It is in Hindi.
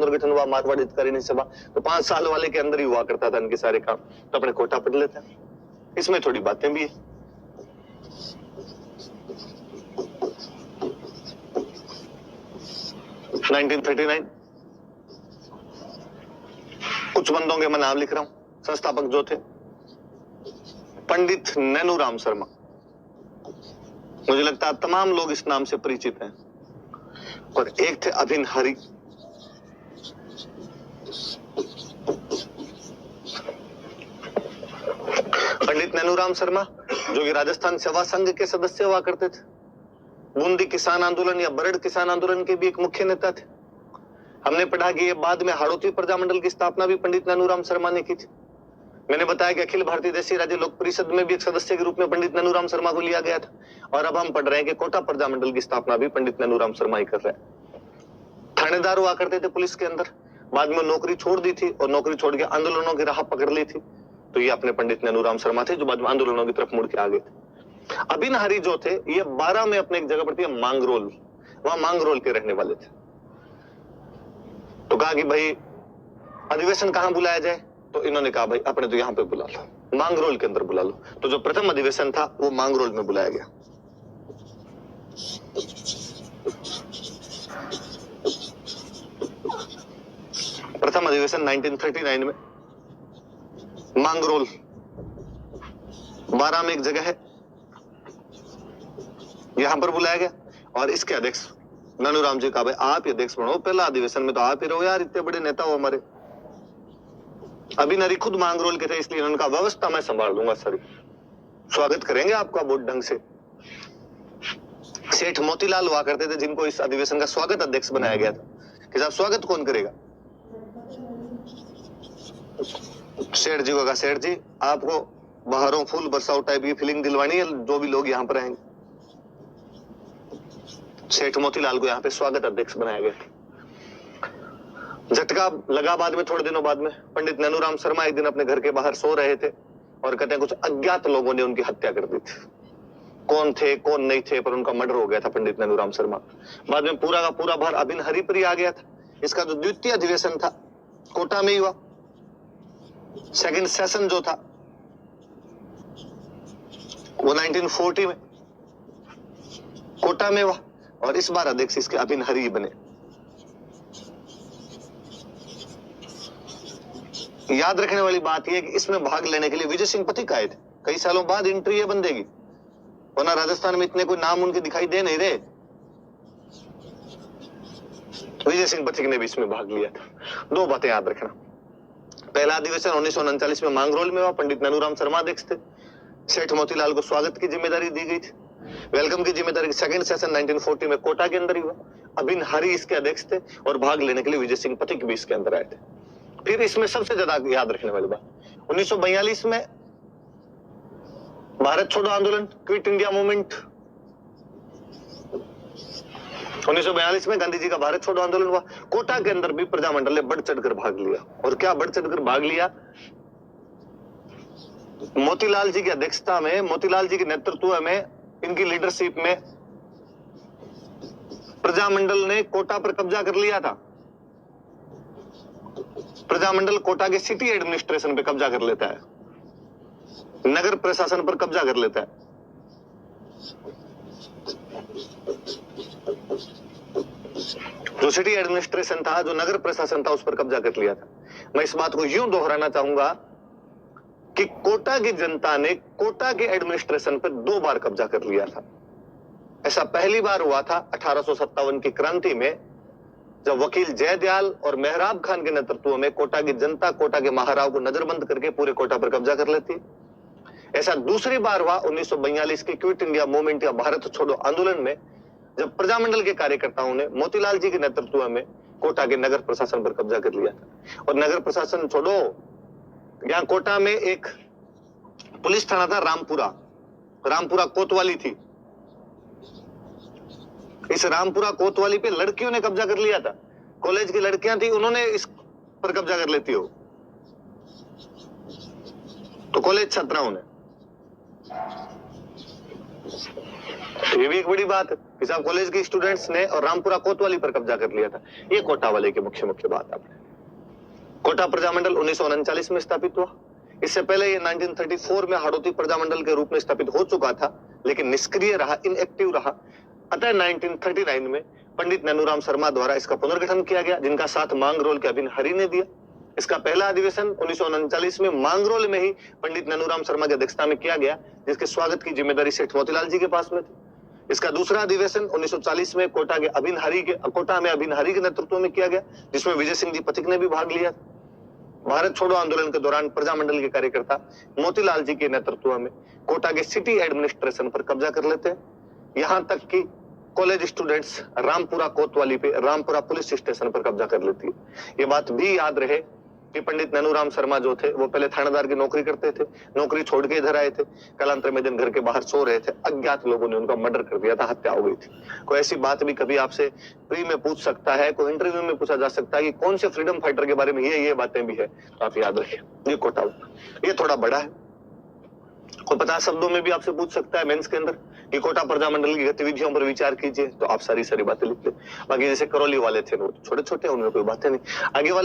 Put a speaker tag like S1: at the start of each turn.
S1: और गठन हुआ मारवाड़ हितकारिणी सभा, तो 5 साल वाले के अंदर ही हुआ करता था इनके सारे काम, तो अपने कोटा पढ़ लेते हैं। इसमें थोड़ी बातें भी है। कुछ बंदों के मैं नाम लिख रहा हूं। संस्थापक जो थे पंडित नैनूराम शर्मा, मुझे लगता है तमाम लोग इस नाम से परिचित हैं। और एक थे अभिन हरि, पंडित नैनूराम शर्मा जो कि राजस्थान सेवा संघ के सदस्य हुआ करते थे, बूंदी किसान आंदोलन या बरड़ किसान आंदोलन के भी एक मुख्य नेता थे। हमने पढ़ा कि ये बाद में हाड़ौती प्रजामंडल की स्थापना भी पंडित नैनूराम शर्मा ने की थी। मैंने बताया कि अखिल भारतीय देशी राज्य लोक परिषद में भी एक सदस्य के रूप में पंडित नैनूराम शर्मा को लिया गया था। और अब हम पढ़ रहे हैं कि कोटा प्रजामंडल की स्थापना भी पंडित नैनूराम शर्मा ही कर रहे हैं। थानेदार हुआ करते थे पुलिस के अंदर, बाद में नौकरी छोड़ दी थी और नौकरी छोड़ के आंदोलनों की राह पकड़ ली थी, तो ये अपने पंडित नैनूराम शर्मा थे जो बाद में आंदोलनों की तरफ मुड़ के आ गए थे। अभिन हरि जो थे ये 12 में अपने एक जगह पड़ती है मांगरोल, वहां मांगरोल के रहने वाले थे। तो कहा कि भाई अधिवेशन कहां बुलाया जाए, तो इन्होंने कहा भाई अपने तो यहां पे बुला लो, मांगरोल के अंदर बुला लो। तो जो प्रथम अधिवेशन था वो मांगरोल में बुलाया गया। प्रथम अधिवेशन 1939 में मांगरोल 12 में एक जगह है, यहां पर बुलाया गया। और इसके अध्यक्ष नैनूराम जी का भाई आप ही अध्यक्ष बनो, पहला अधिवेशन में तो आप ही रहो यार, इतने बड़े नेता हो हमारे। अभिन हरि खुद मांगरोल के थे, इसलिए उनका व्यवस्था मैं संभाल लूंगा सर, स्वागत करेंगे आपका बहुत ढंग से। सेठ मोतीलाल हुआ करते थे जिनको इस अधिवेशन का स्वागत अध्यक्ष बनाया गया था कि साहब स्वागत कौन करेगा। सेठ जी को कहा सेठ जी आपको बाहरों फूल बरसाओ टाइप की फीलिंग दिलवानी है जो भी लोग यहां पर आएंगे। सेठ मोतीलाल को यहां पे स्वागत अध्यक्ष बनाया गया। झटका लगा बाद में, थोड़े दिनों बाद में पंडित नैनूराम शर्मा एक दिन अपने घर के बाहर सो रहे थे और कहते हैं कुछ अज्ञात लोगों ने उनकी हत्या कर दी थी। कौन थे कौन नहीं थे पर उनका मर्डर हो गया था पंडित नैनूराम शर्मा। बाद में पूरा का पूरा भार अभिन हरि पर ही आ गया था। इसका जो द्वितीय अधिवेशन था कोटा में ही हुआ। सेकंड सेशन जो था वो 1940 में कोटा में हुआ और इस बार अध्यक्ष इसके अभिन हरि बने। याद रखने वाली बात यह कि इसमें भाग लेने के लिए विजय सिंह पथिक आए थे। कई सालों बाद एंट्री ये बंदेगी, वरना राजस्थान में इतने कोई नाम उनके दिखाई दे नहीं रहे। विजय सिंह पथिक ने भी इसमें भाग लिया था। 2 बातें याद रखना। पहला अधिवेशन 1939 में मांगरोल में हुआ, पंडित नैनूराम शर्मा अध्यक्ष थे। सेठ मोतीलाल को स्वागत की जिम्मेदारी दी गई थी, वेलकम की जिम्मेदारी। सेकंड सेशन 1940 में कोटा के अंदर ही हुआ। अभिन हरि इसके अध्यक्ष थे और भाग लेने के लिए विजय सिंह पथिक भी इसके अंदर आए थे। फिर इसमें सबसे ज्यादा याद रखने वाली बात 1942 में भारत छोड़ो आंदोलन, क्विट इंडिया मूवमेंट। 1942 में गांधी जी का भारत छोड़ो आंदोलन हुआ। कोटा के अंदर भी प्रजामंडल ने बढ़ चढ़कर भाग लिया। और क्या बढ़ चढ़कर भाग लिया, मोतीलाल जी की अध्यक्षता में, मोतीलाल जी के नेतृत्व में, इनकी लीडरशिप में प्रजामंडल ने कोटा पर कब्जा कर लिया था। प्रजामंडल कोटा के सिटी एडमिनिस्ट्रेशन पे कब्जा कर लेता है, नगर प्रशासन पर कब्जा कर लेता है। जो सिटी एडमिनिस्ट्रेशन था, जो नगर प्रशासन था, उस पर कब्जा कर लिया था। मैं इस बात को यूं दोहराना चाहूंगा कि कोटा की जनता ने कोटा के एडमिनिस्ट्रेशन पर 2 बार कब्जा कर लिया था। ऐसा पहली बार हुआ था 1857 की क्रांति में, जब वकील जयदयाल और मेहराब खान के नेतृत्व में कोटा की जनता कोटा के महाराव को नजरबंद करके पूरे कोटा पर कब्जा कर लेती। ऐसा दूसरी बार हुआ 1942 के क्विट इंडिया मूवमेंट या भारत छोड़ो आंदोलन में, जब प्रजामंडल के कार्यकर्ताओं ने मोतीलाल जी के नेतृत्व में कोटा के नगर प्रशासन पर कब्जा कर लिया था। और नगर प्रशासन छोड़ो, यहां कोटा में एक पुलिस थाना था रामपुरा कोतवाली थी। इस रामपुरा कोतवाली पे लड़कियों ने कब्जा कर लिया था। कॉलेज की लड़कियां थी, उन्होंने इस पर कब्जा कर लेती हो, तो कॉलेज छात्राओं ने। तो ये भी एक बड़ी बात है कि साहब कॉलेज के स्टूडेंट्स ने और रामपुरा कोतवाली पर कब्जा कर लिया था। ये कोटा वाले की मुख्य बात है। कोटा प्रजामंडल 1939 में स्थापित हुआ। इससे पहले ये 1934 में हाड़ौती प्रजामंडल के रूप में स्थापित हो चुका था, लेकिन निष्क्रिय रहा, इनएक्टिव रहा। अतः 1939 में पंडित नैनूराम शर्मा द्वारा इसका पुनर्गठन किया गया, जिनका साथ मांगरोल के अभिन हरि ने दिया। इसका पहला अधिवेशन 1939 में मांगरोल में ही पंडित नैनूराम शर्मा की अध्यक्षता में किया गया, जिसके स्वागत की जिम्मेदारी सेठ मोतीलाल जी के पास में थी। इसका दूसरा अधिवेशन 1940 में कोटा में अभिन हरि के नेतृत्व में किया गया, जिसमें विजय सिंह जी पथिक ने भी भाग लिया। भारत छोड़ो आंदोलन के दौरान प्रजामंडल के कार्यकर्ता मोतीलाल जी के नेतृत्व में कोटा के सिटी एडमिनिस्ट्रेशन पर कब्जा कर लेते हैं। यहां तक कि कॉलेज स्टूडेंट्स रामपुरा कोतवाली पे रामपुरा पुलिस स्टेशन पर कब्जा कर लेती है। ये बात भी याद रहे कि पंडित नैनूराम शर्मा जो थे वो पहले थानेदार की नौकरी करते थे, नौकरी छोड़ के इधर आए थे। कालांतर में दिन घर के बाहर सो रहे थे, अज्ञात लोगों ने उनका मर्डर कर दिया था, हत्या हो गई थी। कोई ऐसी बात भी कभी आपसे प्री में पूछ सकता है, कोई इंटरव्यू में पूछा जा सकता है कि कौन से फ्रीडम फाइटर के बारे में ये बातें भी है, तो आप याद रखिए। ये कोटा ये थोड़ा बड़ा है, कोई 50 शब्दों में भी आपसे पूछ सकता है मेंस के अंदर कि कोटा प्रजामंडल की गतिविधियों पर विचार कीजिए, तो आप सारी बातें लिख ले। बाकी जैसे करौली वाले थे वो छोटे छोटे, उनमें कोई बातें नहीं। आगे वाले